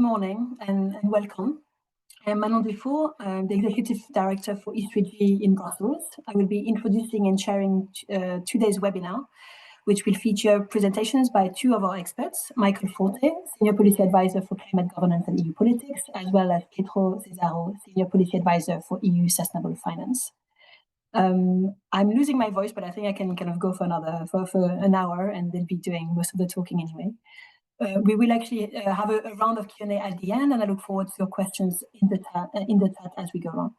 Good morning and welcome. I'm Manon Dufour, the Executive Director for E3G in Brussels. I will be introducing and sharing today's webinar, which will feature presentations by two of our experts, Michael Forte, Senior Policy Advisor for Climate Governance and EU Politics, as well as Pietro Cesaro, Senior Policy Advisor for EU Sustainable Finance. I'm losing my voice, but I think I can kind of go for an hour, and they'll be doing most of the talking anyway. We will actually have a round of Q&A at the end, and I look forward to your questions in the chat as we go on.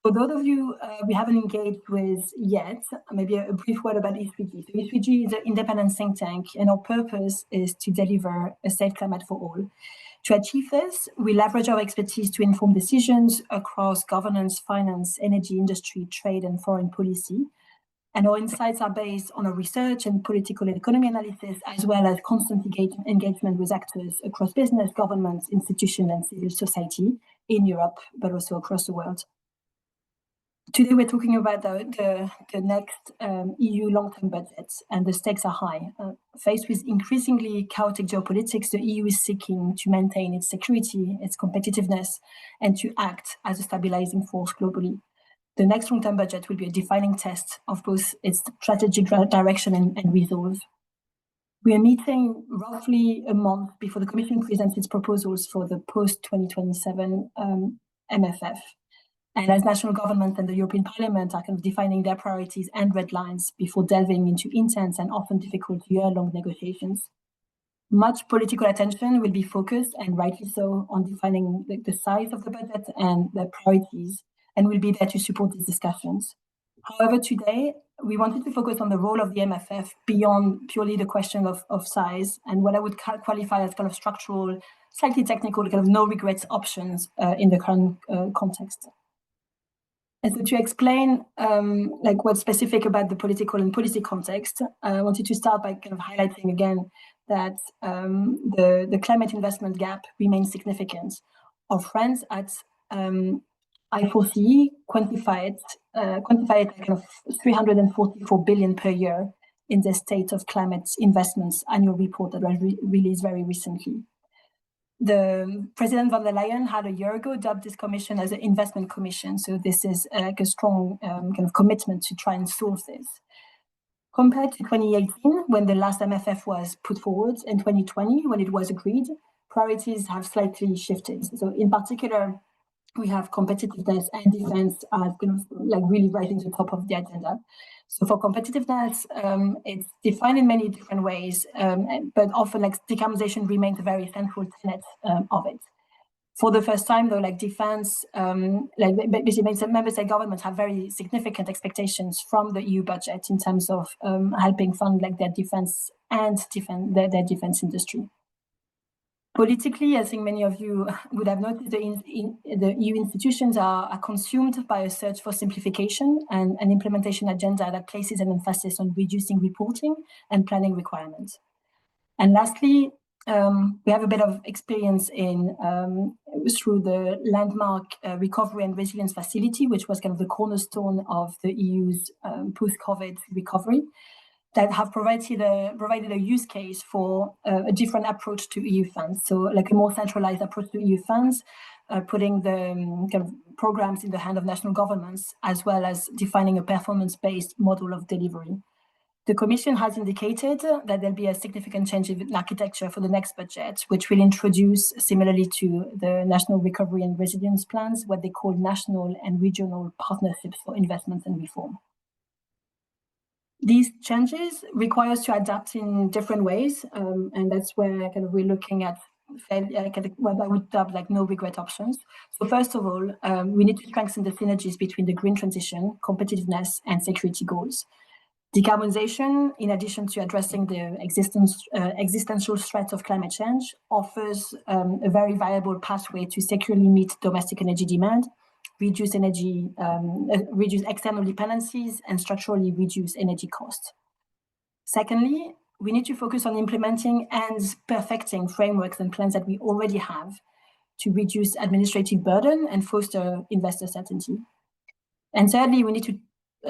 For those of you we haven't engaged with yet, maybe a brief word about E3G. So E3G is an independent think tank, and our purpose is to deliver a safe climate for all. To achieve this, we leverage our expertise to inform decisions across governance, finance, energy, industry, trade, and foreign policy. And our insights are based on our research and political and economy analysis, as well as constant engagement with actors across business, governments, institutions, and civil society in Europe, but also across the world. Today, we're talking about the next EU long-term budget, and the stakes are high. Faced with increasingly chaotic geopolitics, the EU is seeking to maintain its security, its competitiveness, and to act as a stabilizing force globally. The next long-term budget will be a defining test of both its strategic direction and resolve. We are meeting roughly a month before the Commission presents its proposals for the post-2027 MFF. And as national governments and the European Parliament are kind of defining their priorities and red lines before delving into intense and often difficult year-long negotiations. Much political attention will be focused, and rightly so, on defining the size of the budget and the priorities, and will be there to support these discussions. However, today, we wanted to focus on the role of the MFF beyond purely the question of size, and what I would qualify as kind of structural, slightly technical, kind of no regrets options in the current context. And so to explain what's specific about the political and policy context, I wanted to start by kind of highlighting again that the climate investment gap remains significant. Our friends at I4CE quantify it at kind of 344 billion per year in the State of Climate Investments annual report that was released very recently. The President von der Leyen had a year ago dubbed this commission as an investment commission. So this is a strong kind of commitment to try and solve this. Compared to 2018, when the last MFF was put forward, and 2020, when it was agreed, priorities have slightly shifted. So in particular, we have competitiveness and defense as kind of really rising to the top of the agenda. So for competitiveness, it's defined in many different ways, but often decarbonisation remains a very central tenet of it. For the first time, though, defense, basically member state governments have very significant expectations from the EU budget in terms of helping fund their defense and their defense industry. Politically, I think many of you would have noticed the EU institutions are consumed by a search for simplification and an implementation agenda that places an emphasis on reducing reporting and planning requirements. And lastly, we have a bit of experience through the landmark Recovery and Resilience Facility, which was kind of the cornerstone of the EU's post-COVID recovery, that have provided a use case for a different approach to EU funds. So a more centralized approach to EU funds, putting the kind of programs in the hand of national governments, as well as defining a performance-based model of delivery. The Commission has indicated that there'll be a significant change in architecture for the next budget, which will introduce, similarly to the National Recovery and Resilience Plans, what they call national and regional partnerships for investment and reform. These changes require us to adapt in different ways, and that's where kind of we're looking at what I would dub no regret options. So first of all, we need to strengthen the synergies between the green transition, competitiveness, and security goals. Decarbonisation, in addition to addressing the existential threat of climate change, offers a very viable pathway to securely meet domestic energy demand, reduce external dependencies, and structurally reduce energy costs. Secondly, we need to focus on implementing and perfecting frameworks and plans that we already have to reduce administrative burden and foster investor certainty. And thirdly, we need to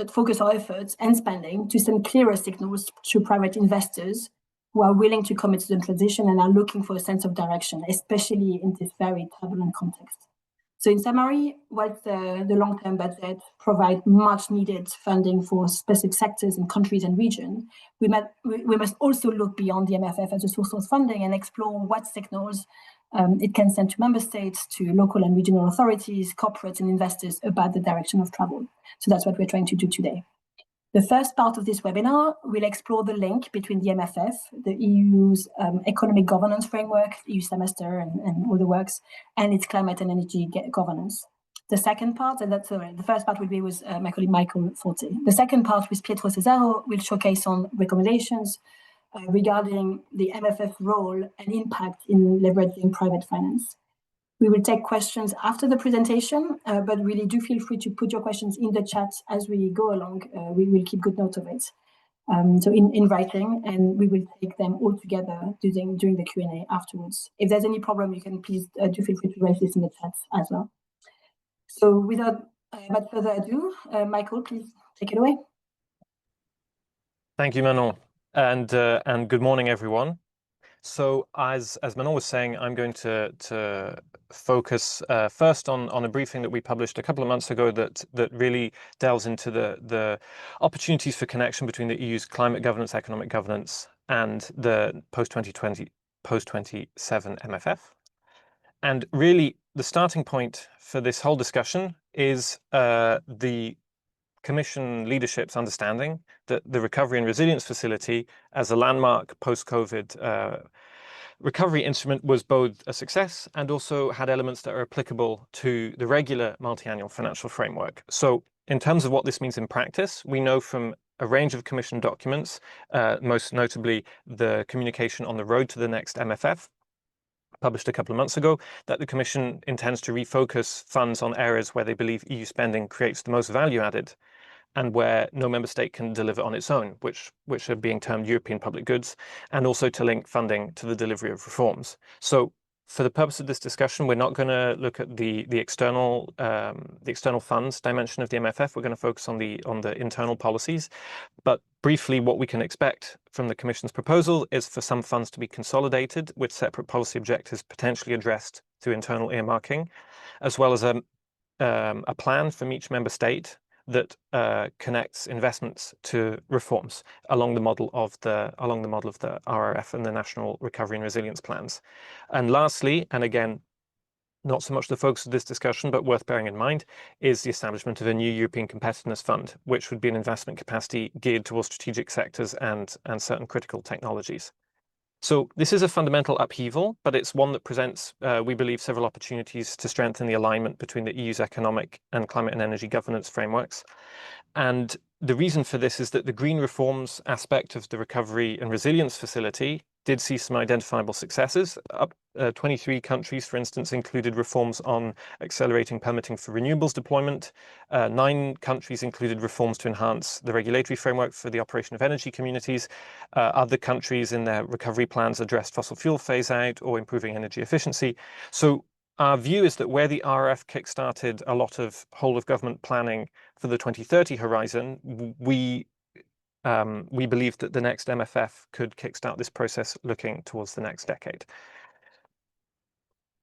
focus our efforts and spending to send clearer signals to private investors who are willing to commit to the transition and are looking for a sense of direction, especially in this very turbulent context. So in summary, whilst the long-term budget provides much needed funding for specific sectors and countries and regions, we must also look beyond the MFF as a source of funding and explore what signals it can send to member states, to local and regional authorities, corporates and investors about the direction of travel. So that's what we're trying to do today. The first part of this webinar will explore the link between the MFF, the EU's economic governance framework, EU semester and all the works, and its climate and energy governance. The second part, the first part will be with my colleague Michael Forte. The second part with Pietro Cesaro will showcase on recommendations regarding the MFF role and impact in leveraging private finance. We will take questions after the presentation, but really do feel free to put your questions in the chat as we go along. We will keep good note of it. So in writing, and we will take them all together during the Q&A afterwards. If there's any problem, you can please do feel free to raise this in the chat as well. So without further ado, Michael, please take it away. Thank you, Manon, and good morning, everyone. So as Manon was saying, I'm going to focus first on a briefing that we published a couple of months ago that really delves into the opportunities for connection between the EU's climate governance, economic governance, and the post-2020, post-27 MFF. And really, the starting point for this whole discussion is the Commission leadership's understanding that the Recovery and Resilience Facility, as a landmark post-COVID recovery instrument, was both a success and also had elements that are applicable to the regular Multiannual Financial Framework. So in terms of what this means in practice, we know from a range of Commission documents, most notably the communication on the road to the next MFF, published a couple of months ago, that the Commission intends to refocus funds on areas where they believe EU spending creates the most value added and where no member state can deliver on its own, which are being termed European public goods, and also to link funding to the delivery of reforms. So for the purpose of this discussion, we're not going to look at the external funds dimension of the MFF. We're going to focus on the internal policies. But briefly, what we can expect from the Commission's proposal is for some funds to be consolidated with separate policy objectives potentially addressed through internal earmarking, as well as a plan from each member state that connects investments to reforms along the model of the RRF and the National Recovery and Resilience Plans. And lastly, and again, not so much the focus of this discussion, but worth bearing in mind, is the establishment of a new European Competitiveness Fund, which would be an investment capacity geared towards strategic sectors and certain critical technologies. So this is a fundamental upheaval, but it's one that presents, we believe, several opportunities to strengthen the alignment between the EU's economic and climate and energy governance frameworks. And the reason for this is that the green reforms aspect of the Recovery and Resilience Facility did see some identifiable successes. 23 countries, for instance, included reforms on accelerating permitting for renewables deployment. 9 countries included reforms to enhance the regulatory framework for the operation of energy communities. Other countries in their recovery plans addressed fossil fuel phase out or improving energy efficiency. So our view is that where the RRF kickstarted a lot of whole of government planning for the 2030 horizon, we believe that the next MFF could kickstart this process looking towards the next decade.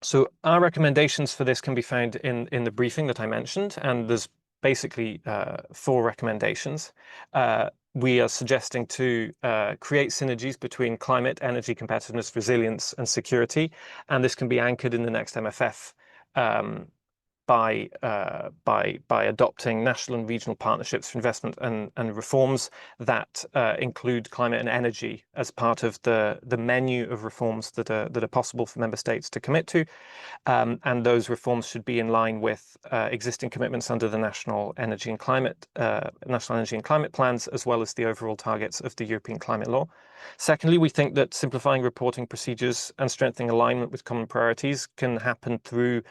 So our recommendations for this can be found in the briefing that I mentioned, and there's basically 4 recommendations. We are suggesting to create synergies between climate, energy, competitiveness, resilience, and security, and this can be anchored in the next MFF by adopting national and regional partnerships for investment and reforms that include climate and energy as part of the menu of reforms that are possible for member states to commit to, and those reforms should be in line with existing commitments under the national energy and climate plans, as well as the overall targets of the European Climate Law. Secondly, we think that simplifying reporting procedures and strengthening alignment with common priorities can happen through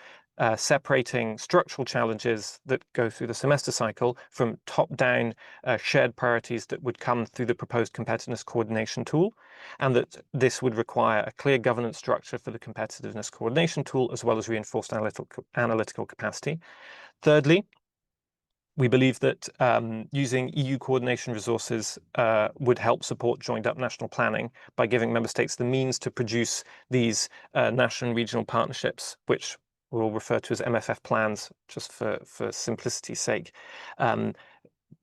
separating structural challenges that go through the semester cycle from top-down shared priorities that would come through the proposed competitiveness coordination tool, and that this would require a clear governance structure for the competitiveness coordination tool, as well as reinforced analytical capacity. Thirdly, We believe that using EU coordination resources would help support joined-up national planning by giving member states the means to produce these national and regional partnerships, which we'll refer to as MFF plans, just for simplicity's sake.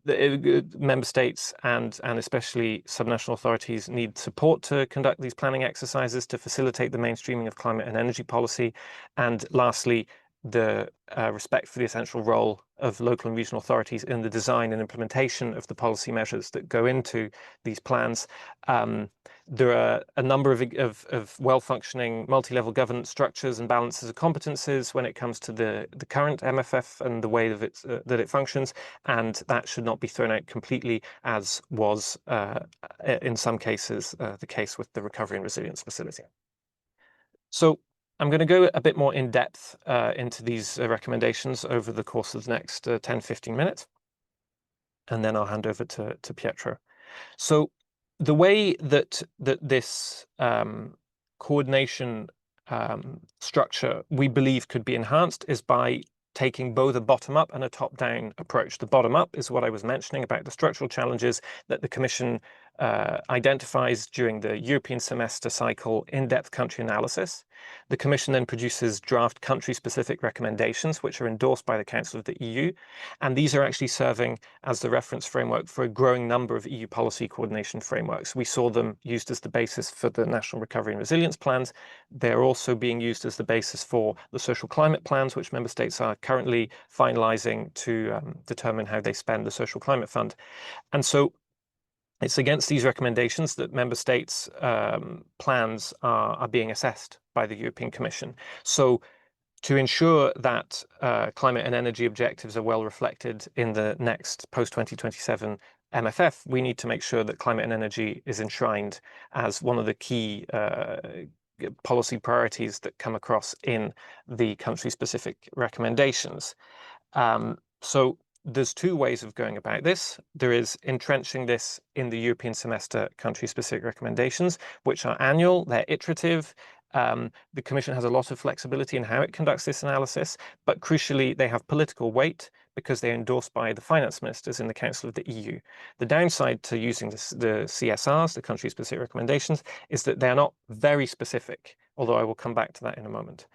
The member states and especially subnational authorities need support to conduct these planning exercises to facilitate the mainstreaming of climate and energy policy. And lastly, the respect for the essential role of local and regional authorities in the design and implementation of the policy measures that go into these plans. There are a number of well-functioning multi-level governance structures and balances of competences when it comes to the current MFF and the way that it functions, and that should not be thrown out completely, as was in some cases the case with the Recovery and Resilience Facility. So I'm going to go a bit more in depth into these recommendations over the course of the next 10-15 minutes, and then I'll hand over to Pietro. So the way that this coordination structure we believe could be enhanced is by taking both a bottom-up and a top-down approach. The bottom-up is what I was mentioning about the structural challenges that the Commission identifies during the European semester cycle in-depth country analysis. The Commission then produces draft country-specific recommendations, which are endorsed by the Council of the EU, and these are actually serving as the reference framework for a growing number of EU policy coordination frameworks. We saw them used as the basis for the National Recovery and Resilience Plans. They're also being used as the basis for the social climate plans, which member states are currently finalising to determine how they spend the social climate fund. And so it's against these recommendations that member states' plans are being assessed by the European Commission. So to ensure that climate and energy objectives are well reflected in the next post-2027 MFF, we need to make sure that climate and energy is enshrined as one of the key policy priorities that come across in the country-specific recommendations. So there's two ways of going about this. There is entrenching this in the European semester country-specific recommendations, which are annual, they're iterative. The Commission has a lot of flexibility in how it conducts this analysis, but crucially, they have political weight because they're endorsed by the finance ministers in the Council of the EU. The downside to using the CSRs, the country-specific recommendations, is that they're not very specific, although I will come back to that in a moment.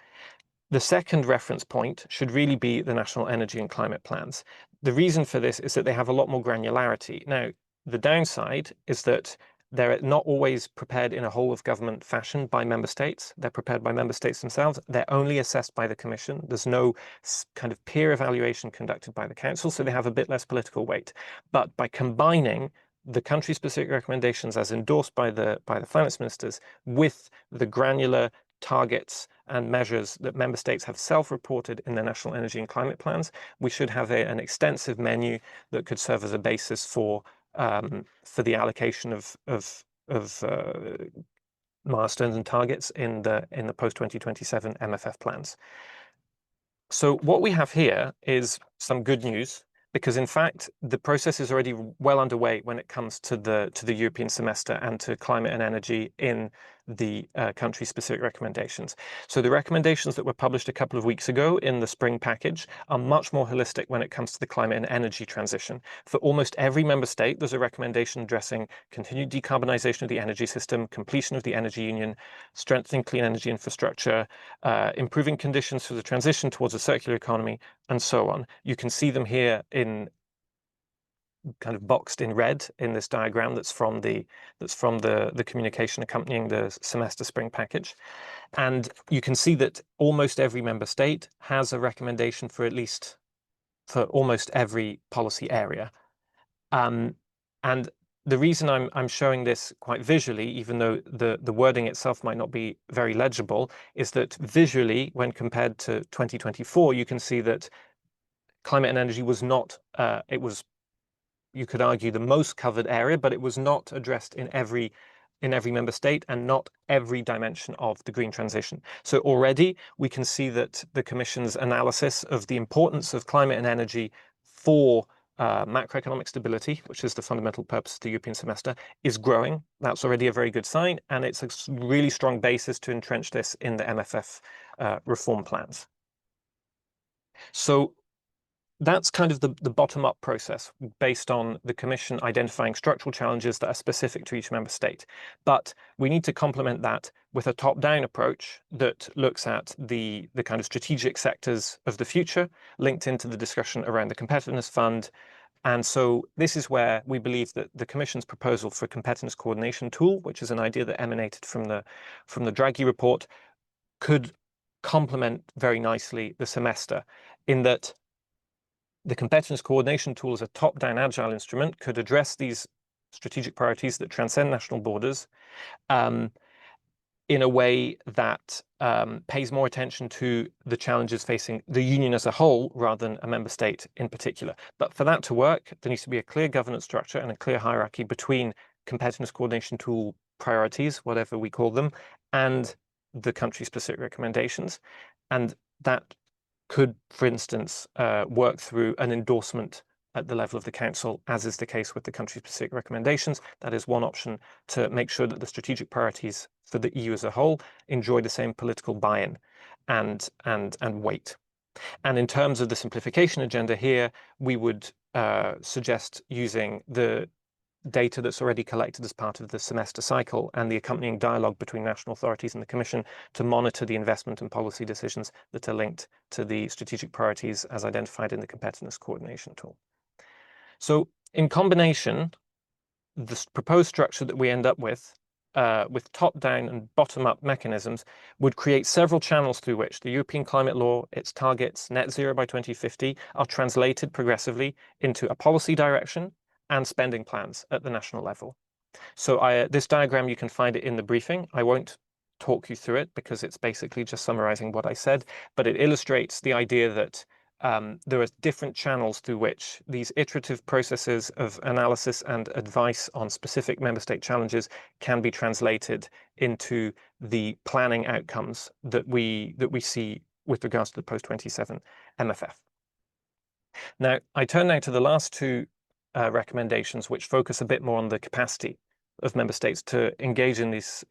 The second reference point should really be the national energy and climate plans. The reason for this is that they have a lot more granularity. Now, the downside is that they're not always prepared in a whole of government fashion by member states. They're prepared by member states themselves. They're only assessed by the Commission. There's no kind of peer evaluation conducted by the Council, so they have a bit less political weight. But by combining the country-specific recommendations as endorsed by the finance ministers with the granular targets and measures that member states have self-reported in their national energy and climate plans, we should have an extensive menu that could serve as a basis for the allocation of milestones and targets in the post-2027 MFF plans. So what we have here is some good news, because in fact the process is already well underway when it comes to the European semester and to climate and energy in the country-specific recommendations. So the recommendations that were published a couple of weeks ago in the spring package are much more holistic when it comes to the climate and energy transition. For almost every member state, there's a recommendation addressing continued decarbonisation of the energy system, completion of the energy union, strengthening clean energy infrastructure, improving conditions for the transition towards a circular economy, and so on. You can see them here in kind of boxed in red in this diagram that's from the communication accompanying the semester spring package. And you can see that almost every member state has a recommendation for almost every policy area. And the reason I'm showing this quite visually, even though the wording itself might not be very legible, is that visually, when compared to 2024, you can see that climate and energy was not, it was, you could argue, the most covered area, but it was not addressed in every member state and not every dimension of the green transition. So already we can see that the Commission's analysis of the importance of climate and energy for macroeconomic stability, which is the fundamental purpose of the European semester, is growing. That's already a very good sign, and it's a really strong basis to entrench this in the MFF reform plans. So that's kind of the bottom-up process based on the Commission identifying structural challenges that are specific to each member state. But we need to complement that with a top-down approach that looks at the kind of strategic sectors of the future, linked into the discussion around the Competitiveness Fund. And so this is where we believe that the Commission's proposal for a competitiveness coordination tool, which is an idea that emanated from the Draghi report, could complement very nicely the semester, in that the competitiveness coordination tool as a top-down agile instrument could address these strategic priorities that transcend national borders in a way that pays more attention to the challenges facing the union as a whole rather than a member state in particular. But for that to work, there needs to be a clear governance structure and a clear hierarchy between competitiveness coordination tool priorities, whatever we call them, and the country-specific recommendations. And that could, for instance, work through an endorsement at the level of the Council, as is the case with the country-specific recommendations. That is one option to make sure that the strategic priorities for the EU as a whole enjoy the same political buy-in and weight. And in terms of the simplification agenda here, we would suggest using the data that's already collected as part of the semester cycle and the accompanying dialogue between national authorities and the Commission to monitor the investment and policy decisions that are linked to the strategic priorities as identified in the competitiveness coordination tool. So in combination, the proposed structure that we end up with top-down and bottom-up mechanisms would create several channels through which the European climate law, its targets, net zero by 2050, are translated progressively into a policy direction and spending plans at the national level. So this diagram, you can find it in the briefing. I won't talk you through it because it's basically just summarizing what I said, but it illustrates the idea that there are different channels through which these iterative processes of analysis and advice on specific member state challenges can be translated into the planning outcomes that we see with regards to the post-27 MFF. Now, I turn now to the last two recommendations, which focus a bit more on the capacity of member states to engage in these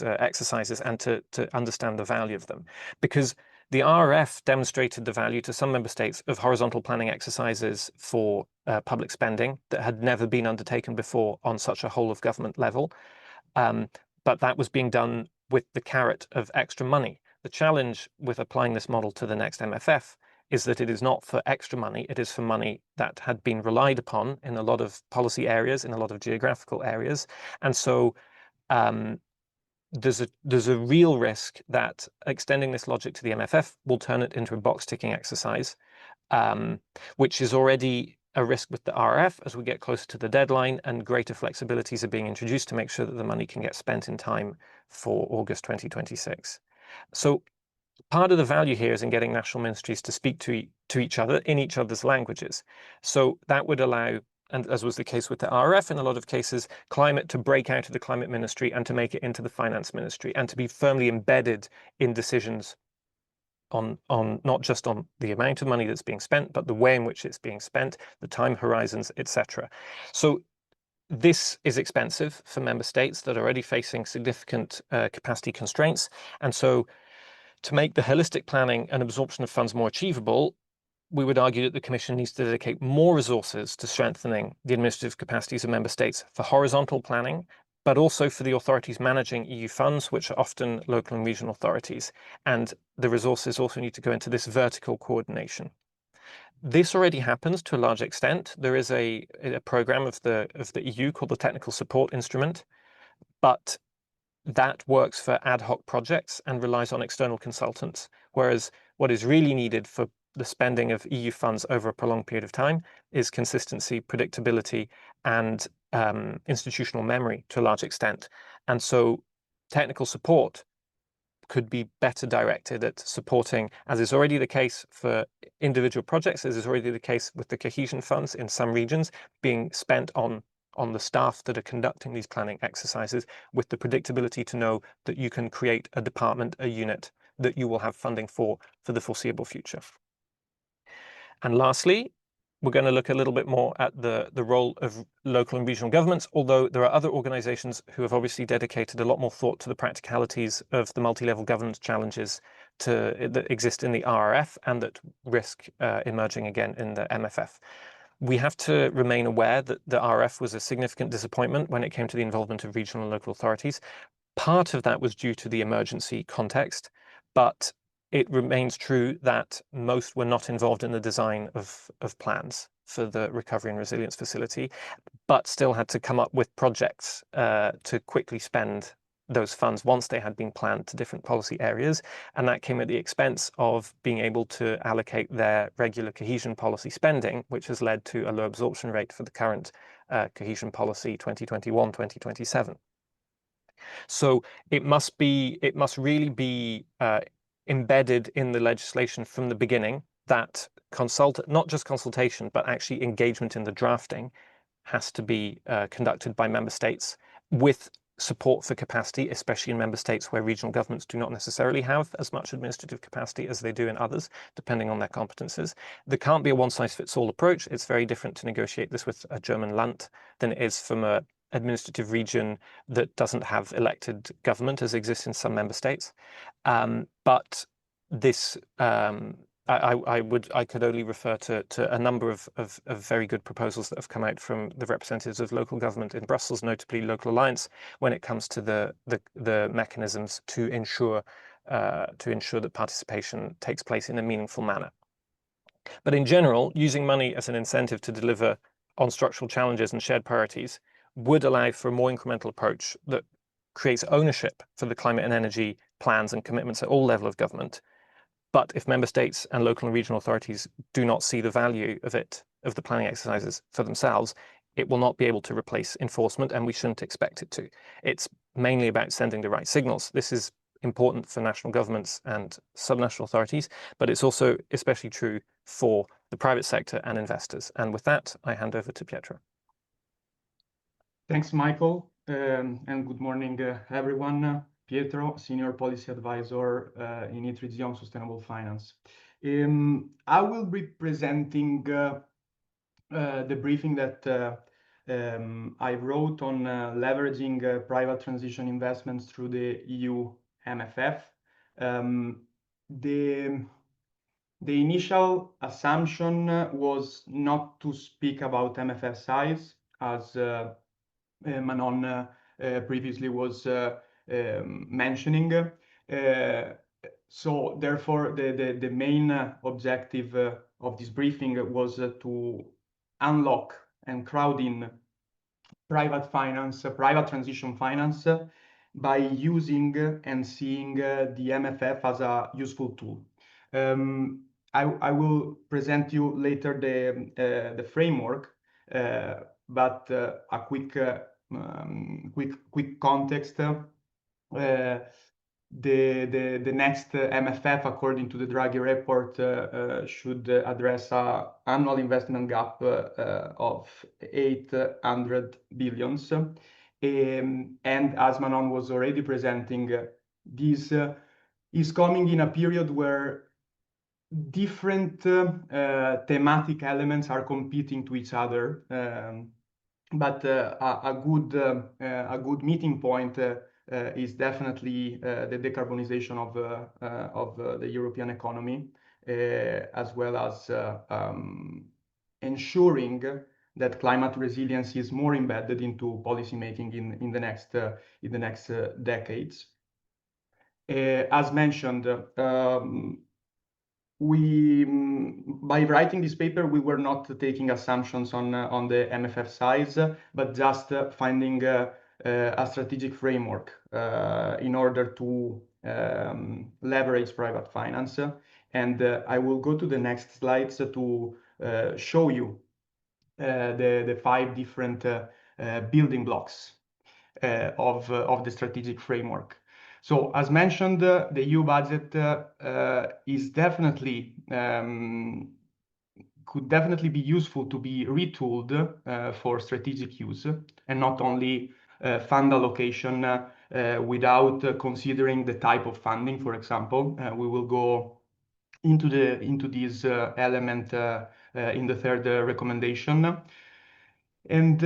exercises and to understand the value of them, because the RRF demonstrated the value to some member states of horizontal planning exercises for public spending that had never been undertaken before on such a whole of government level, but that was being done with the carrot of extra money. The challenge with applying this model to the next MFF is that it is not for extra money, it is for money that had been relied upon in a lot of policy areas, in a lot of geographical areas. And so there's a real risk that extending this logic to the MFF will turn it into a box-ticking exercise, which is already a risk with the RRF as we get closer to the deadline and greater flexibilities are being introduced to make sure that the money can get spent in time for August 2026. So part of the value here is in getting national ministries to speak to each other in each other's languages. So that would allow, and as was the case with the RRF in a lot of cases, climate to break out of the climate ministry and to make it into the finance ministry and to be firmly embedded in decisions on not just on the amount of money that's being spent, but the way in which it's being spent, the time horizons, etc. So this is expensive for member states that are already facing significant capacity constraints. And so to make the holistic planning and absorption of funds more achievable, we would argue that the Commission needs to dedicate more resources to strengthening the administrative capacities of member states for horizontal planning, but also for the authorities managing EU funds, which are often local and regional authorities. And the resources also need to go into this vertical coordination. This already happens to a large extent. There is a program of the EU called the Technical Support Instrument, but that works for ad hoc projects and relies on external consultants, whereas what is really needed for the spending of EU funds over a prolonged period of time is consistency, predictability, and institutional memory to a large extent. And so technical support could be better directed at supporting, as is already the case for individual projects, as is already the case with the cohesion funds in some regions, being spent on the staff that are conducting these planning exercises, with the predictability to know that you can create a department, a unit that you will have funding for the foreseeable future. And lastly, we're going to look a little bit more at the role of local and regional governments, although there are other organizations who have obviously dedicated a lot more thought to the practicalities of the multi-level governance challenges that exist in the RRF and that risk emerging again in the MFF. We have to remain aware that the RRF was a significant disappointment when it came to the involvement of regional and local authorities. Part of that was due to the emergency context, but it remains true that most were not involved in the design of plans for the Recovery and Resilience Facility, but still had to come up with projects to quickly spend those funds once they had been planned to different policy areas. And that came at the expense of being able to allocate their regular cohesion policy spending, which has led to a low absorption rate for the current cohesion policy 2021-2027. So it must really be embedded in the legislation from the beginning that not just consultation, but actually engagement in the drafting has to be conducted by member states with support for capacity, especially in member states where regional governments do not necessarily have as much administrative capacity as they do in others, depending on their competences. There can't be a one-size-fits-all approach. It's very different to negotiate this with a German Land than it is from an administrative region that doesn't have elected government, as exists in some member states. But this I could only refer to a number of very good proposals that have come out from the representatives of local government in Brussels, notably Local Alliance, when it comes to the mechanisms to ensure that participation takes place in a meaningful manner. But in general, using money as an incentive to deliver on structural challenges and shared priorities would allow for a more incremental approach that creates ownership for the climate and energy plans and commitments at all levels of government. But if member states and local and regional authorities do not see the value of the planning exercises for themselves, it will not be able to replace enforcement, and we shouldn't expect it to. It's mainly about sending the right signals. This is important for national governments and subnational authorities, but it's also especially true for the private sector and investors. And with that, I hand over to Pietro. Thanks, Michael, and good morning, everyone. Pietro, Senior Policy Advisor in E3G on Sustainable Finance. I will be presenting the briefing that I wrote on leveraging private transition investments through the EU MFF. The initial assumption was not to speak about MFF size, as Manon previously was mentioning. So therefore, the main objective of this briefing was to unlock and crowd in private transition finance by using and seeing the MFF as a useful tool. I will present you later the framework, but a quick context. The next MFF, according to the Draghi report, should address an annual investment gap of 800 billion. And as Manon was already presenting, this is coming in a period where different thematic elements are competing to each other. But a good meeting point is definitely the decarbonisation of the European economy, as well as ensuring that climate resilience is more embedded into policymaking in the next decades. As mentioned, by writing this paper, we were not taking assumptions on the MFF size, but just finding a strategic framework in order to leverage private finance. And I will go to the next slides to show you the 5 different building blocks of the strategic framework. So, as mentioned, the EU budget is definitely could definitely be useful to be retooled for strategic use, and not only fund allocation without considering the type of funding. For example, we will go into this element in the third recommendation. And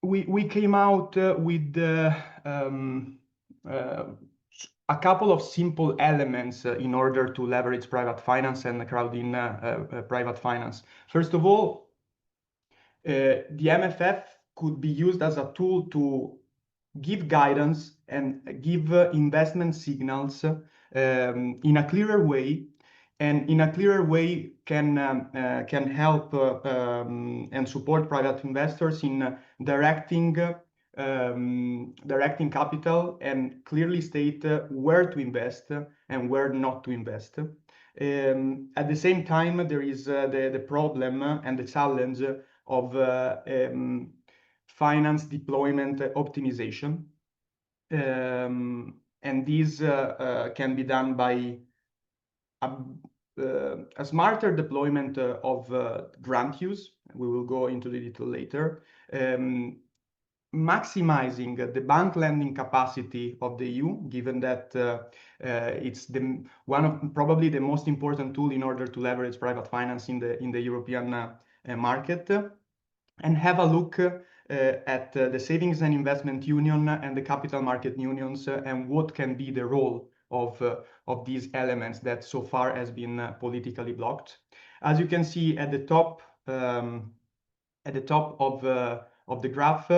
we came out with a couple of simple elements in order to leverage private finance and crowd in private finance. First of all, the MFF could be used as a tool to give guidance and give investment signals in a clearer way, and in a clearer way can help and support private investors in directing capital and clearly state where to invest and where not to invest. At the same time, there is the problem and the challenge of finance deployment optimization. And this can be done by a smarter deployment of grant use. We will go into the detail later. Maximizing the bank lending capacity of the EU, given that it's one of probably the most important tool in order to leverage private finance in the European market, and have a look at the Savings and Investment Union and the Capital Market Unions and what can be the role of these elements that so far has been politically blocked. As you can see at the top of the graph,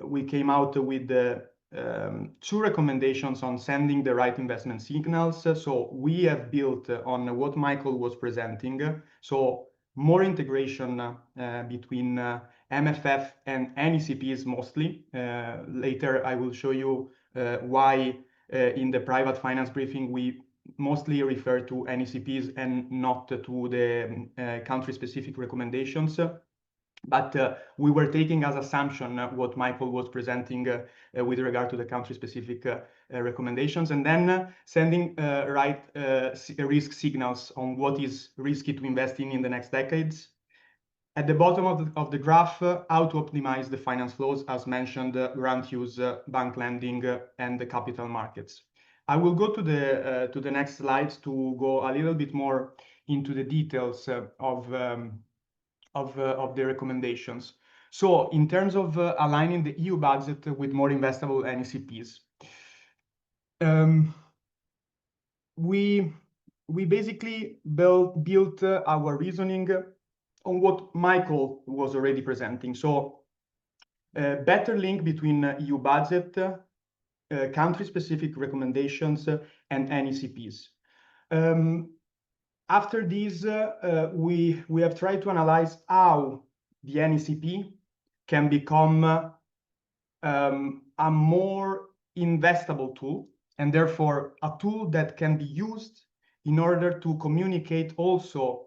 we came out with two recommendations on sending the right investment signals. So we have built on what Michael was presenting. So more integration between MFF and NECPs mostly. Later I will show you why in the private finance briefing we mostly refer to NECPs and not to the country-specific recommendations. But we were taking as assumption what Michael was presenting with regard to the country-specific recommendations, and then sending right risk signals on what is risky to invest in the next decades. At the bottom of the graph, how to optimize the finance flows, as mentioned, grant use, bank lending, and the capital markets. I will go to the next slides to go a little bit more into the details of the recommendations. So in terms of aligning the EU budget with more investable NECPs, we basically built our reasoning on what Michael was already presenting. So better link between EU budget, country-specific recommendations, and NECPs. After this, we have tried to analyze how the NECP can become a more investable tool, and therefore a tool that can be used in order to communicate also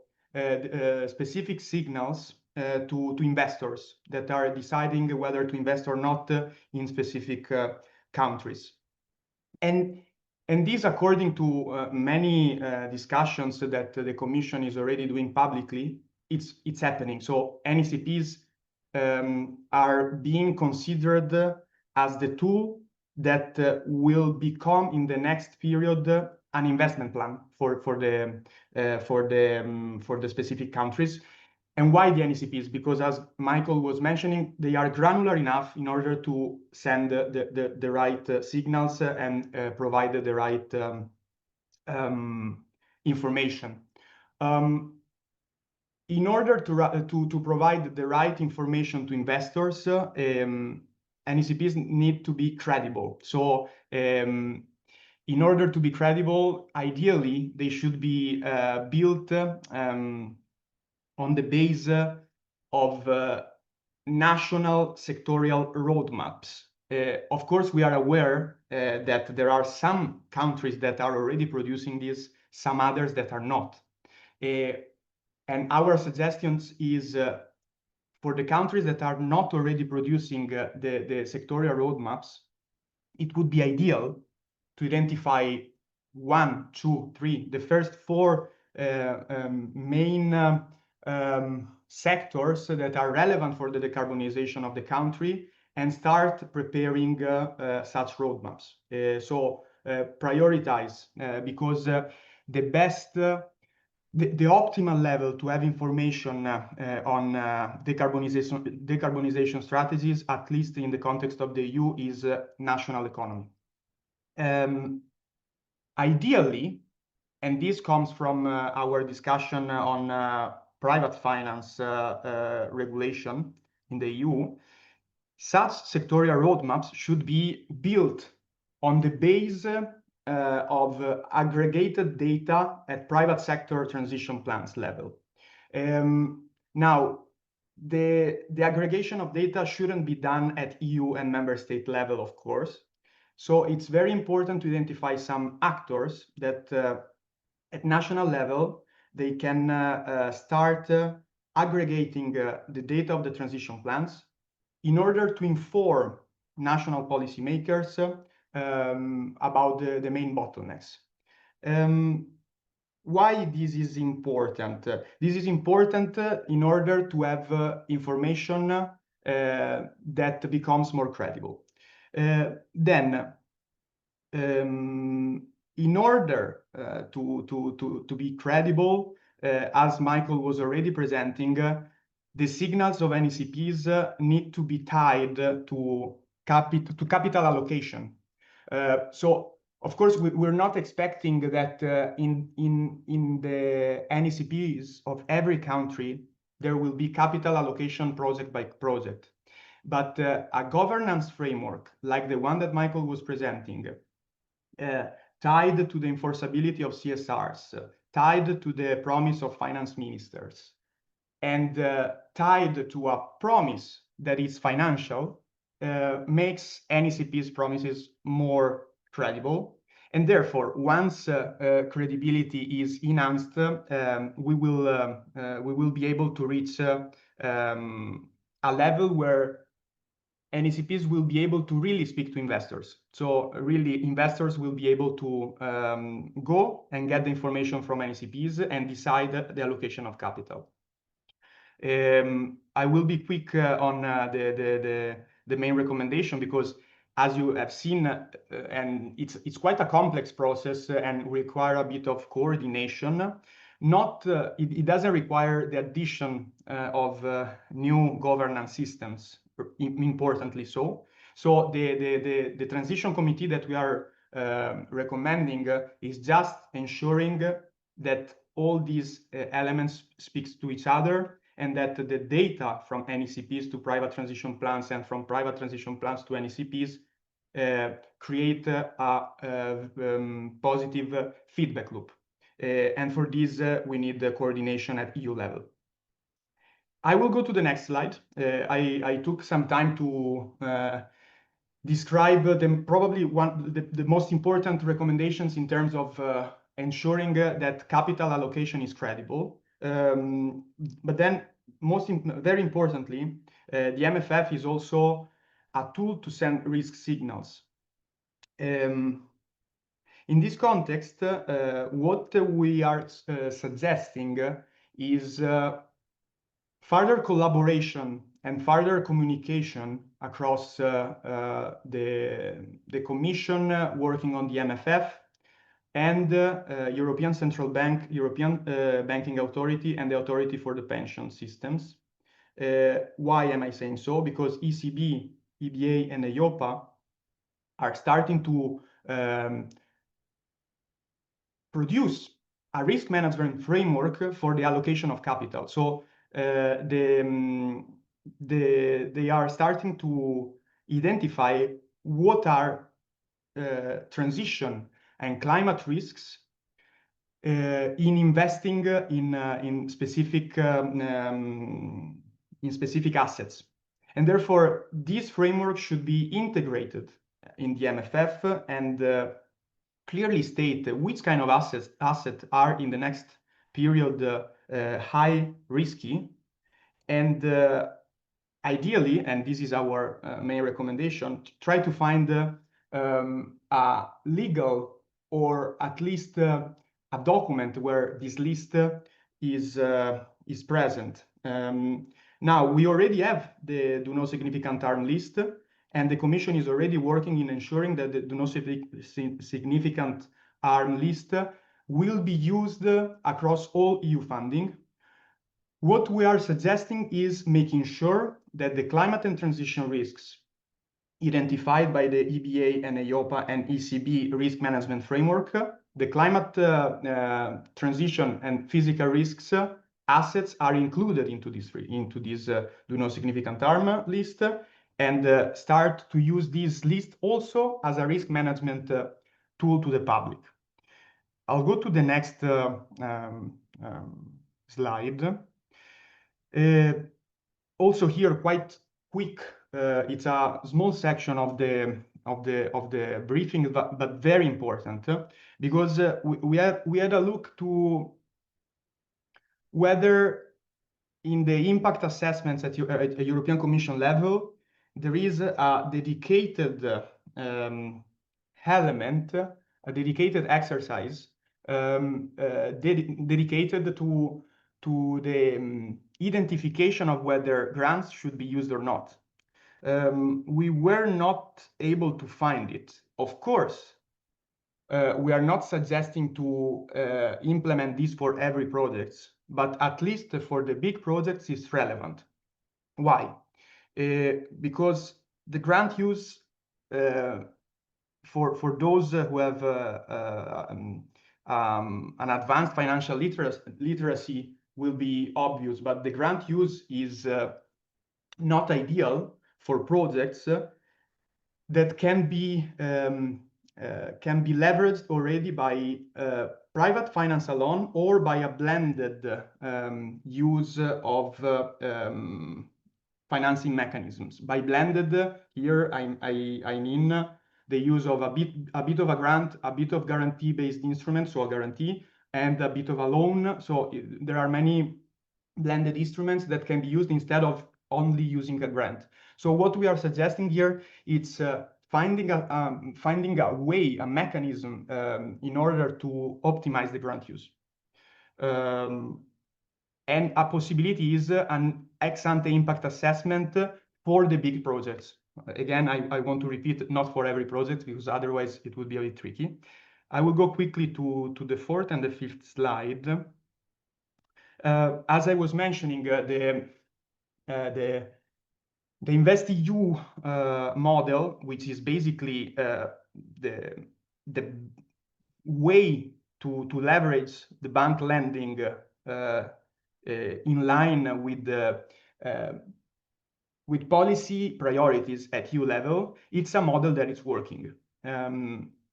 specific signals to investors that are deciding whether to invest or not in specific countries. And this, according to many discussions that the Commission is already doing publicly, it's happening. So NECPs are being considered as the tool that will become in the next period an investment plan for the specific countries. And why the NECPs? Because as Michael was mentioning, they are granular enough in order to send the right signals and provide the right information. In order to provide the right information to investors, NECPs need to be credible. So in order to be credible, ideally, they should be built on the base of national sectorial roadmaps. Of course, we are aware that there are some countries that are already producing this, some others that are not. And our suggestions is for the countries that are not already producing the sectorial roadmaps, it would be ideal to identify 1, 2, 3, the first 4 main sectors that are relevant for the decarbonization of the country and start preparing such roadmaps. So prioritize, because the best, the optimal level to have information on decarbonization strategies, at least in the context of the EU, is national economy. Ideally, and this comes from our discussion on private finance regulation in the EU, such sectorial roadmaps should be built on the base of aggregated data at private sector transition plans level. Now, the aggregation of data shouldn't be done at EU and member state level, of course. So it's very important to identify some actors that at national level, they can start aggregating the data of the transition plans in order to inform national policymakers about the main bottlenecks. Why this is important? This is important in order to have information that becomes more credible. Then, in order to be credible, as Michael was already presenting, the signals of NECPs need to be tied to capital allocation. So, of course, we're not expecting that in the NECPs of every country, there will be capital allocation project by project. But a governance framework like the one that Michael was presenting, tied to the enforceability of CSRs, tied to the promise of finance ministers, and tied to a promise that is financial, makes NECP's promises more credible. And therefore, once credibility is enhanced, we will be able to reach a level where NECPs will be able to really speak to investors. So really, investors will be able to go and get the information from NECPs and decide the allocation of capital. I will be quick on the main recommendation, because as you have seen, and it's quite a complex process and require a bit of coordination. It doesn't require the addition of new governance systems, importantly so. So the transition committee that we are recommending is just ensuring that all these elements speak to each other, and that the data from NECPs to private transition plans and from private transition plans to NECPs create a positive feedback loop. And for this, we need the coordination at EU level. I will go to the next slide. I took some time to describe probably the most important recommendations in terms of ensuring that capital allocation is credible. But then, very importantly, the MFF is also a tool to send risk signals. In this context, what we are suggesting is further collaboration and further communication across the Commission working on the MFF, and European Central Bank, European Banking Authority, and the Authority for the Pension Systems. Why am I saying so? Because ECB, EBA, and EIOPA are starting to produce a risk management framework for the allocation of capital. So they are starting to identify what are transition and climate risks in investing in specific assets. And therefore, this framework should be integrated in the MFF and clearly state which kind of assets are in the next period high risky, and ideally, and this is our main recommendation, try to find a legal or at least a document where this list is present. Now, we already have the do no significant harm list, and the Commission is already working in ensuring that the do no significant harm list will be used across all EU funding. What we are suggesting is making sure that the climate and transition risks identified by the EBA and EIOPA and ECB risk management framework, the climate transition and physical risks assets are included into this do no significant harm list, and start to use this list also as a risk management tool to the public. I'll go to the next slide. Also here, quite quick. It's a small section of the briefing, but very important because we had a look to whether in the impact assessments at a European Commission level there is a dedicated element, a dedicated exercise dedicated to the identification of whether grants should be used or not. We were not able to find it. Of course, we are not suggesting to implement this for every project, but at least for the big projects it's relevant. Why? Because the grant use for those who have an advanced financial literacy will be obvious, but the grant use is not ideal for projects that can be leveraged already by private finance alone or by a blended use of financing mechanisms. By blended, here I mean the use of a bit of a grant, a bit of guarantee-based instruments, so a guarantee, and a bit of a loan. So there are many blended instruments that can be used instead of only using a grant. So what we are suggesting here is finding a way, a mechanism in order to optimize the grant use. And a possibility is an ex-ante impact assessment for the big projects. Again, I want to repeat, not for every project, because otherwise it would be a bit tricky. I will go quickly to the fourth and the fifth slide. As I was mentioning, the InvestEU model, which is basically the way to leverage the bank lending in line with policy priorities at EU level, it's a model that is working.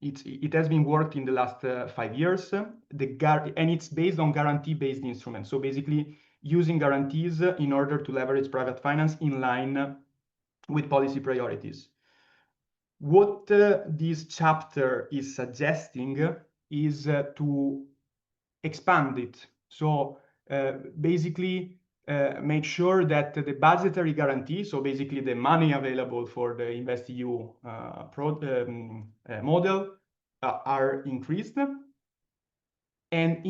It has been worked in the last 5 years, and it's based on guarantee-based instruments. So basically using guarantees in order to leverage private finance in line with policy priorities. What this chapter is suggesting is to expand it. So basically make sure that the budgetary guarantee, so basically the money available for the InvestEU model, are increased, and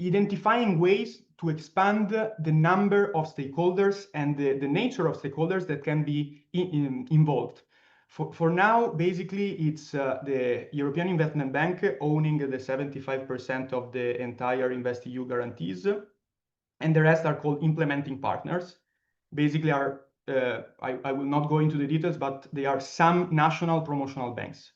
identifying ways to expand the number of stakeholders and the nature of stakeholders that can be involved. For now, basically, it's the European Investment Bank owning the 75% of the entire InvestEU guarantees, and the rest are called implementing partners. Basically, I will not go into the details, but they are some national promotional banks.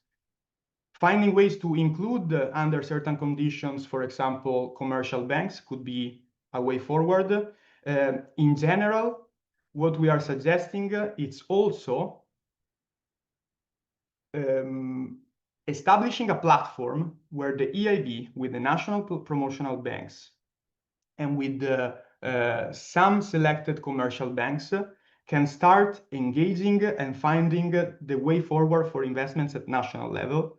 Finding ways to include under certain conditions, for example, commercial banks could be a way forward. In general, what we are suggesting is also establishing a platform where the EIB, with the national promotional banks and with some selected commercial banks, can start engaging and finding the way forward for investments at national level.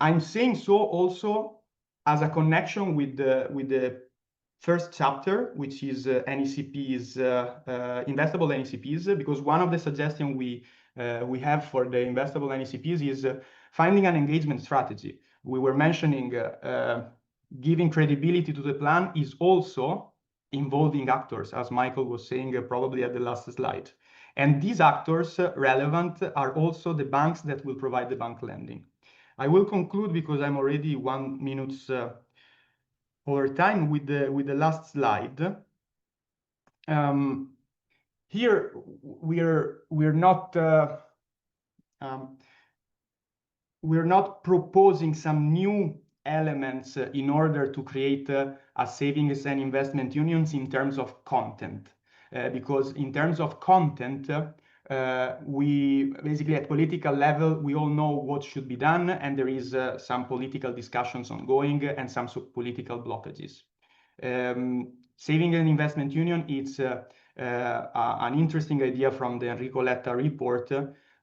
I'm saying so also as a connection with the first chapter, which is NECPs, investable NECPs, because one of the suggestions we have for the investable NECPs is finding an engagement strategy. We were mentioning giving credibility to the plan is also involving actors, as Michael was saying probably at the last slide. And these actors relevant are also the banks that will provide the bank lending. I will conclude because I'm already 1 minute over time with the last slide. Here we're not proposing some new elements in order to create a savings and investment unions in terms of content, because in terms of content, we basically at political level, we all know what should be done, and there is some political discussions ongoing and some political blockages. Saving and investment union, it's an interesting idea from the Enrico Letta report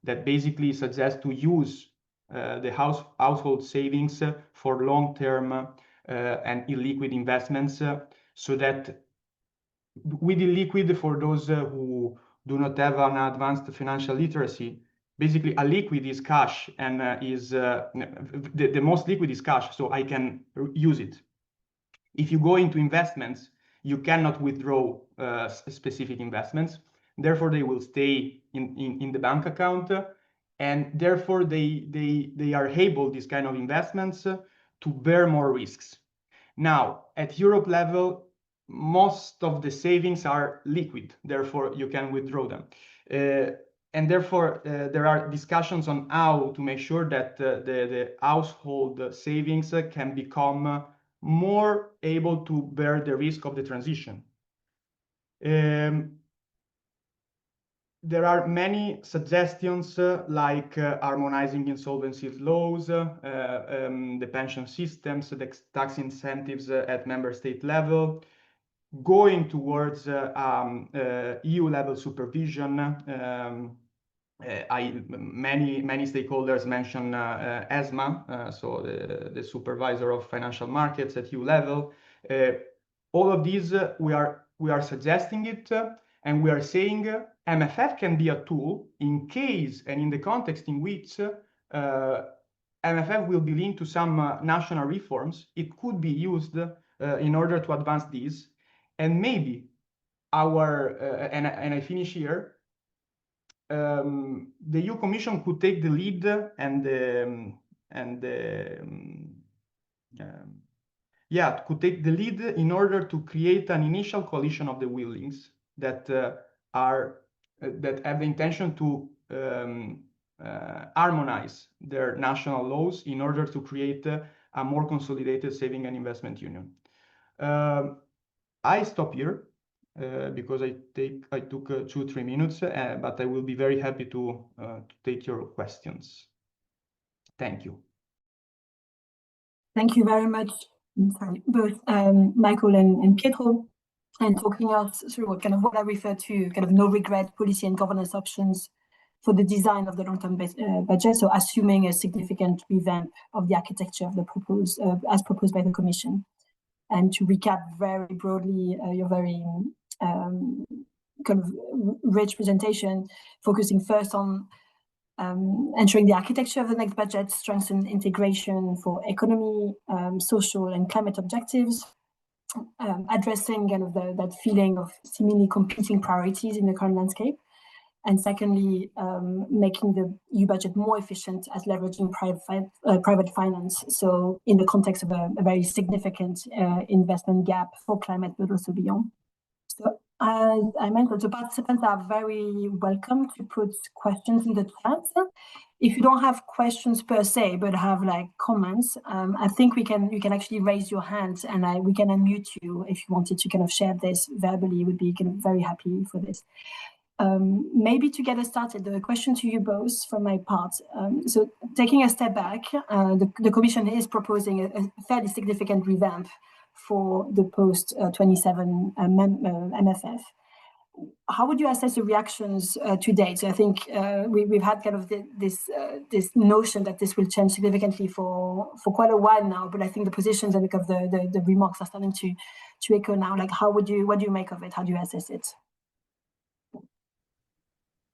that basically suggests to use the household savings for long-term and illiquid investments, so that with illiquid, for those who do not have an advanced financial literacy, basically a liquid is cash, and the most liquid is cash, so I can use it. If you go into investments, you cannot withdraw specific investments. Therefore, they will stay in the bank account, and therefore they are able, these kind of investments, to bear more risks. Now, at Europe level, most of the savings are liquid, therefore you can withdraw them. And therefore, there are discussions on how to make sure that the household savings can become more able to bear the risk of the transition. There are many suggestions like harmonizing insolvency laws, the pension systems, the tax incentives at member state level, going towards EU level supervision. Many stakeholders mention ESMA, so the supervisor of financial markets at EU level. All of these, we are suggesting it, and we are saying MFF can be a tool in case and in the context in which MFF will be linked to some national reforms. It could be used in order to advance these, and maybe and I finish here. The EU Commission could take the lead could take the lead in order to create an initial coalition of the willings that have the intention to harmonize their national laws in order to create a more consolidated saving and investment union. I stop here because I took 2-3 minutes, but I will be very happy to take your questions. Thank you. Thank you very much, both Michael and Pietro, and talking us through kind of what I refer to kind of no regret policy and governance options for the design of the long-term budget. So assuming a significant revamp of the architecture of the proposed, as proposed by the Commission. And to recap very broadly, your very kind of rich presentation, focusing first on ensuring the architecture of the next budget strengthen integration for economy, social and climate objectives, addressing kind of that feeling of seemingly competing priorities in the current landscape. And secondly, making the EU budget more efficient as leveraging private finance. So in the context of a very significant investment gap for climate, but also beyond. So as I mentioned, the participants are very welcome to put questions in the chat. If you don't have questions per se, but have like comments, I think you can actually raise your hand, and we can unmute you if you wanted to kind of share this verbally. Would be kind of very happy for this. Maybe to get us started, the question to you both from my part. So taking a step back, the Commission is proposing a fairly significant revamp for the post-27 MFF. How would you assess the reactions to date? So I think we've had kind of this notion that this will change significantly for quite a while now, but I think the positions and the remarks are starting to echo now. Like, what do you make of it? How do you assess it?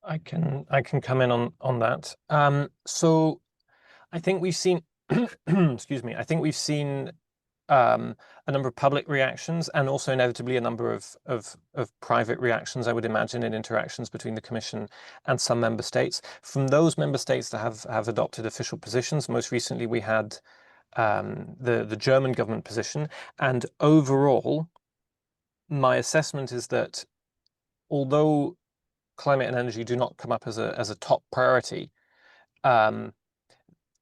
I can come in on that. So I think we've seen excuse me, I think we've seen a number of public reactions and also inevitably a number of private reactions, I would imagine, in interactions between the Commission and some member states. From those member states that have adopted official positions, most recently we had the German government position. And overall, my assessment is that although climate and energy do not come up as a top priority,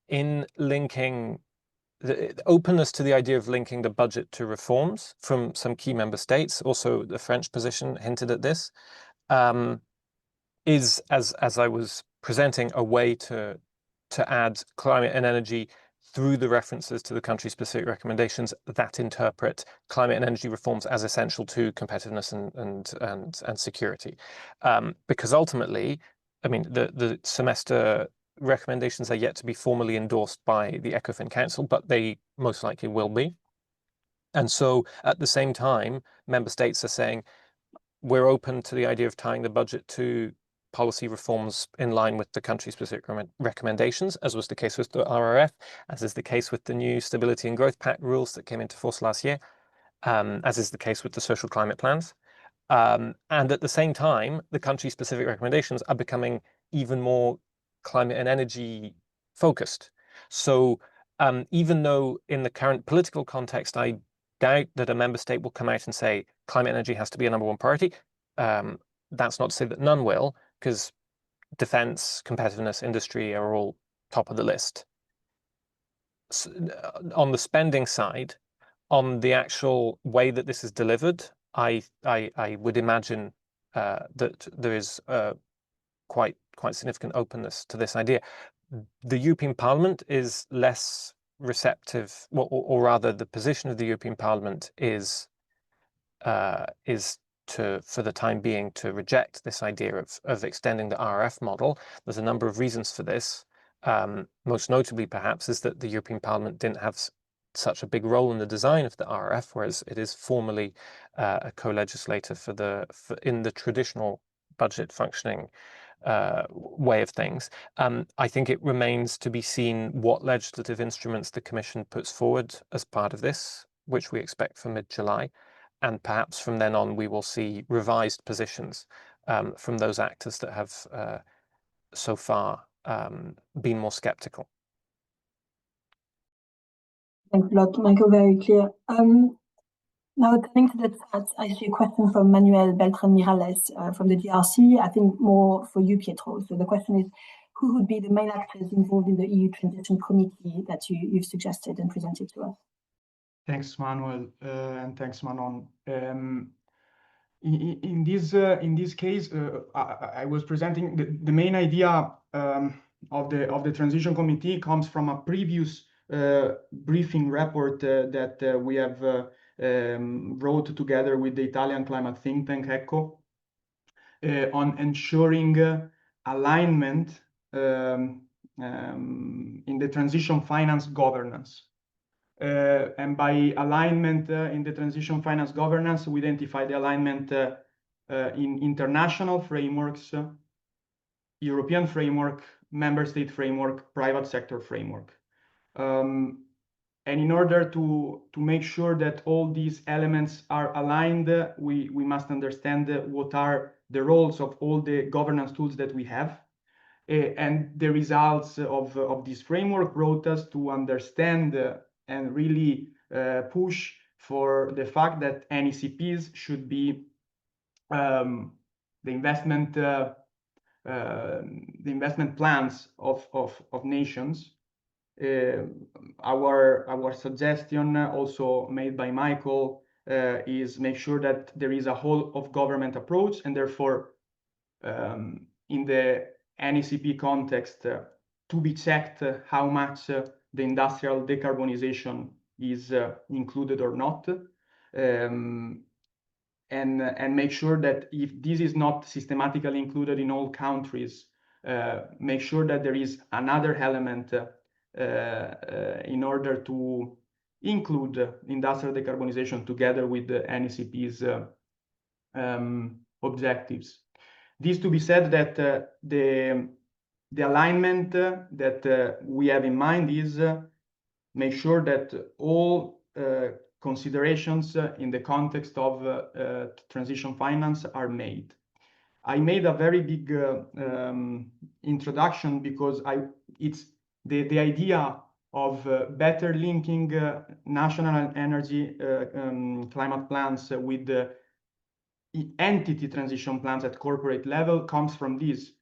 in linking the openness to the idea of linking the budget to reforms from some key member states, also the French position hinted at this, is, as I was presenting, a way to add climate and energy through the references to the country-specific recommendations that interpret climate and energy reforms as essential to competitiveness and security. Because ultimately, I mean, the semester recommendations are yet to be formally endorsed by the ECOFIN Council, but they most likely will be. And so at the same time, member states are saying, we're open to the idea of tying the budget to policy reforms in line with the country-specific recommendations, as was the case with the RRF, as is the case with the new Stability and Growth Pact rules that came into force last year, as is the case with the social climate plans. And at the same time, the country-specific recommendations are becoming even more climate and energy focused. So even though in the current political context, I doubt that a member state will come out and say climate and energy has to be a number one priority, that's not to say that none will, because defense, competitiveness, industry are all top of the list. So, on the spending side, on the actual way that this is delivered, I would imagine that there is quite significant openness to this idea. The European Parliament is less receptive, or rather, the position of the European Parliament is for the time being, to reject this idea of extending the RRF model. There's a number of reasons for this. Most notably, perhaps, is that the European Parliament didn't have such a big role in the design of the RRF, whereas it is formally a co-legislator in the traditional budget functioning way of things. I think it remains to be seen what legislative instruments the Commission puts forward as part of this, which we expect for mid-July. And perhaps from then on, we will see revised positions from those actors that have so far been more skeptical. Thanks a lot, Michael, very clear. Now, turning to the chat, I see a question from Manuel Beltran-Miralles from the DRC, I think more for you, Pietro. So the question is, who would be the main actors involved in the EU Transition Committee that you've suggested and presented to us? Thanks, Manuel, and thanks, Manon. In this case, I was presenting the main idea of the Transition Committee comes from a previous briefing report that we have wrote together with the Italian climate think tank ECHO on ensuring alignment in the transition finance governance. And by alignment in the transition finance governance, we identify the alignment in international frameworks, European framework, member state framework, private sector framework. And in order to make sure that all these elements are aligned, we must understand what are the roles of all the governance tools that we have. And the results of this framework brought us to understand and really push for the fact that NECPs should be the investment plans of nations. Our suggestion, also made by Michael, is make sure that there is a whole of government approach, and therefore in the NECP context to be checked how much the industrial decarbonization is included or not, and make sure that if this is not systematically included in all countries, make sure that there is another element in order to include industrial decarbonization together with the NECP's objectives. This to be said that the alignment that we have in mind is make sure that all considerations in the context of transition finance are made. I made a very big introduction because it's the idea of better linking national energy climate plans with entity transition plans at corporate level comes from this.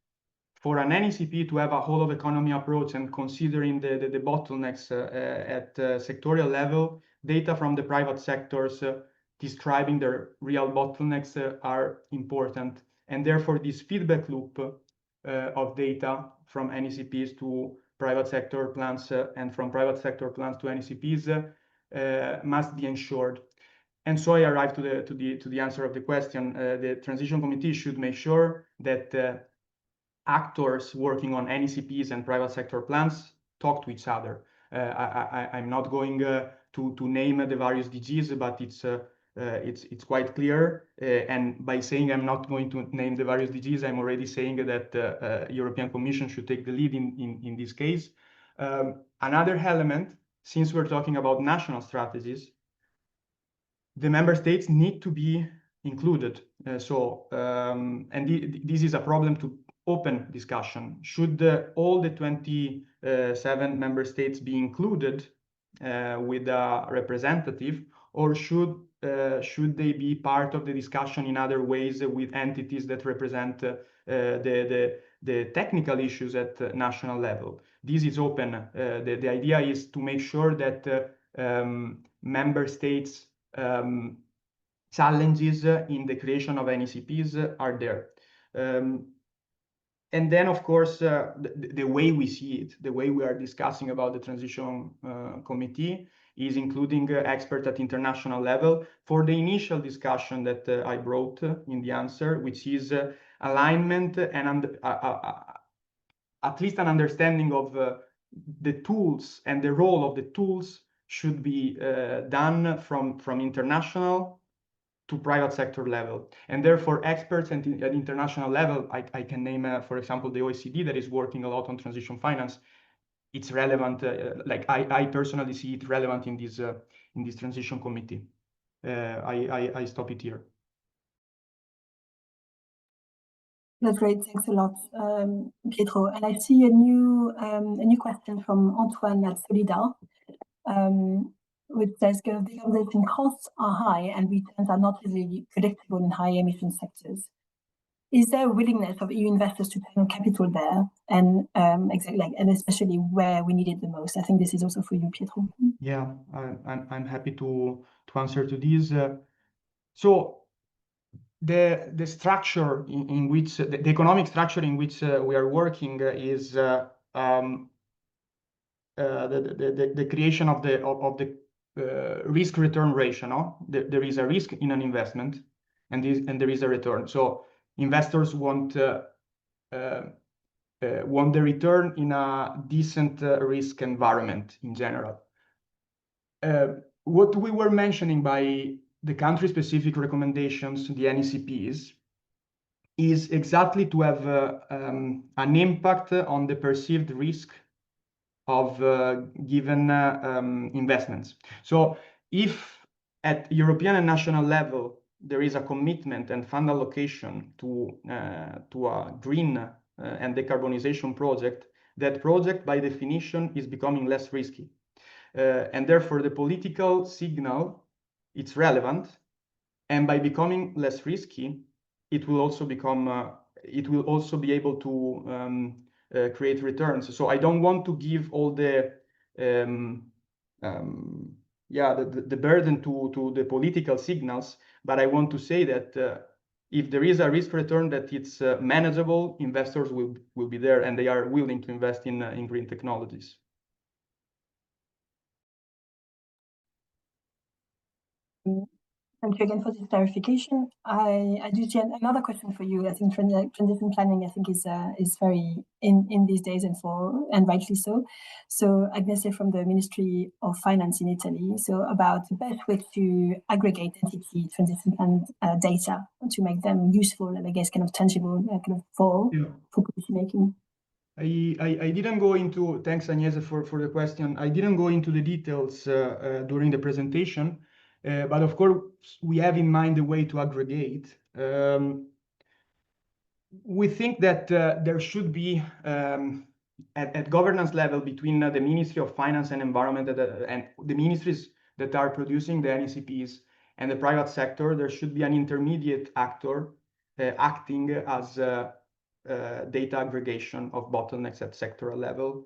For an NECP to have a whole of economy approach and considering the bottlenecks at sectorial level, data from the private sectors describing their real bottlenecks are important. And therefore, this feedback loop of data from NECPs to private sector plans and from private sector plans to NECPs must be ensured. And so I arrived to the answer of the question. The transition committee should make sure that actors working on NECPs and private sector plans talk to each other. I'm not going to name the various DGs, but it's quite clear. And by saying I'm not going to name the various DGs, I'm already saying that European Commission should take the lead in this case. Another element, since we're talking about national strategies, the member states need to be included. And this is a problem to open discussion. Should all the 27 member states be included with a representative, or should they be part of the discussion in other ways with entities that represent the technical issues at national level? This is open. The idea is to make sure that member states' challenges in the creation of NECPs are there. And then, of course, the way we see it, the way we are discussing about the transition committee is including experts at international level for the initial discussion that I brought in the answer, which is alignment and at least an understanding of the tools, and the role of the tools should be done from international to private sector level. And therefore, experts at international level, I can name, for example, the OECD that is working a lot on transition finance. It's relevant, like I personally see it relevant in this transition committee. I stop it here. That's great. Thanks a lot, Pietro. And I see a new question from Antoine at Solida, which says decarbonization costs are high and returns are not really predictable in high emission sectors. Is there a willingness of EU investors to turn capital there, and and especially where we need it the most? I think this is also for you, Pietro. Yeah, I'm happy to answer to this. So the structure in which the economic structure in which we are working is the creation of the risk return ratio. No? There is a risk in an investment, and there is a return. So investors want the return in a decent risk environment in general. What we were mentioning by the country-specific recommendations, the NECPs, is exactly to have an impact on the perceived risk of given investments. So if at European and national level there is a commitment and fund allocation to a green and decarbonization project, that project by definition is becoming less risky. And therefore the political signal, it's relevant, and by becoming less risky, it will also become it will also be able to create returns. So I don't want to give all the burden to the political signals, but I want to say that if there is a risk return that it's manageable, investors will be there, and they are willing to invest in green technologies. Thank you again for this clarification. I do see another question for you. I think transition planning, I think, is very in these days, and rightly so. So Agnese from the Ministry of Finance in Italy. So about the best way to aggregate entity transition plan data to make them useful and I guess kind of tangible, for policy making. I didn't go into, thanks Agnese for the question. I didn't go into the details during the presentation, but of course we have in mind a way to aggregate. We think that there should be at governance level between the Ministry of Finance and Environment and the ministries that are producing the NECPs and the private sector, there should be an intermediate actor acting as data aggregation of bottlenecks at sectoral level.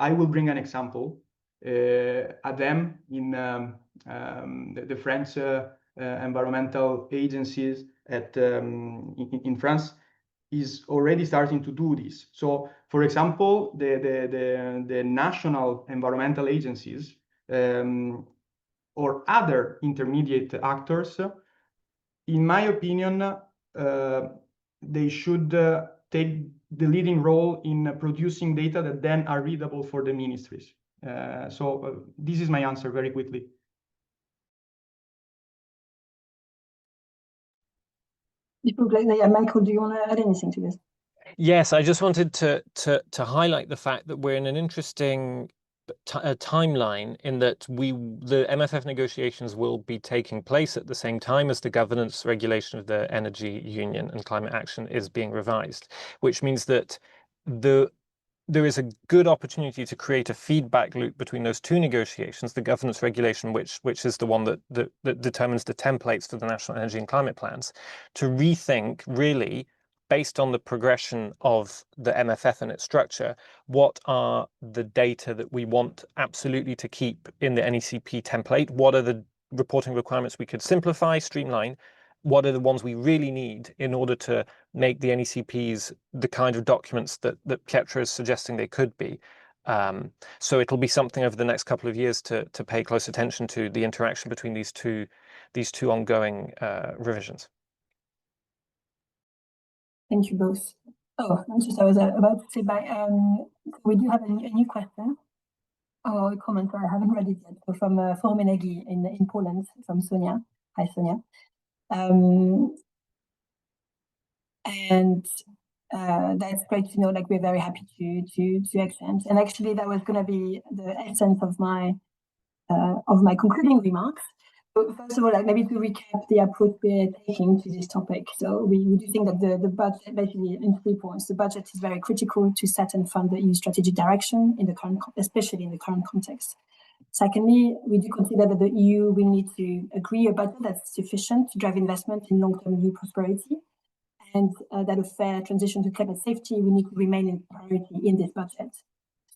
I will bring an example. ADEME in the French environmental agencies in France is already starting to do this. So, for example, the national environmental agencies or other intermediate actors, in my opinion, they should take the leading role in producing data that then are readable for the ministries. So this is my answer very quickly. Michael, do you want to add anything to this? Yes, I just wanted to highlight the fact that we're in an interesting timeline in that the MFF negotiations will be taking place at the same time as the governance regulation of the energy union and climate action is being revised, which means that there is a good opportunity to create a feedback loop between those two negotiations, the governance regulation, which is the one that determines the templates for the national energy and climate plans, to rethink really, based on the progression of the MFF and its structure, what are the data that we want absolutely to keep in the NECP template? What are the reporting requirements we could simplify, streamline? What are the ones we really need in order to make the NECPs the kind of documents that Pietra is suggesting they could be? So it'll be something over the next couple of years to pay close attention to the interaction between these two ongoing revisions. Thank you both. Oh, I was about to say bye. We do have a new question or a comment. I haven't read it yet. So from Forum Energy in Poland, from Sonia. Hi, Sonia. And that's great to know. Like, we're very happy to exchange. And actually, that was going to be the essence of my concluding remarks. So first of all, like, maybe to recap the approach we're taking to this topic. So we do think that the budget, basically in 3 points, the budget is very critical to set and fund the EU strategic direction in the current, especially in the current context. Secondly, we do consider that the EU will need to agree a budget that's sufficient to drive investment in long-term EU prosperity, and that a fair transition to climate safety will need to remain in priority in this budget.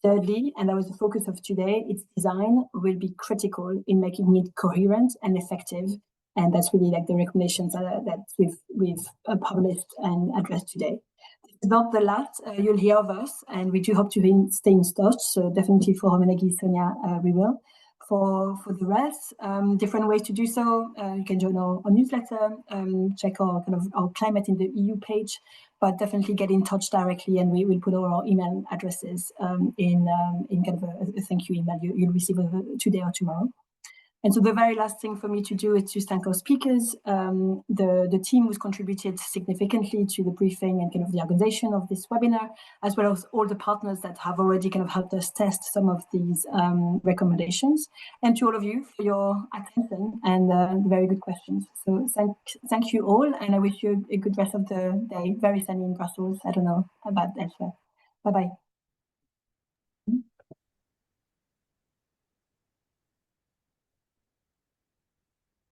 Thirdly, and that was the focus of today, its design will be critical in making it coherent and effective, and that's really like the recommendations that we've published and addressed today. This is not the last you'll hear of us, and we do hope to stay in touch. So definitely for Homenagi, Sonia, we will. For the rest, different ways to do so. You can join our newsletter, check our climate in the EU page, but definitely get in touch directly, and we will put all our email addresses in kind of a thank you email you'll receive today or tomorrow. And so the very last thing for me to do is to thank our speakers, the team who's contributed significantly to the briefing and kind of the organization of this webinar, as well as all the partners that have already kind of helped us test some of these recommendations, and to all of you for your attention and the very good questions. So thank you all, and I wish you a good rest of the day. Very sunny in Brussels. I don't know about elsewhere. Bye-bye.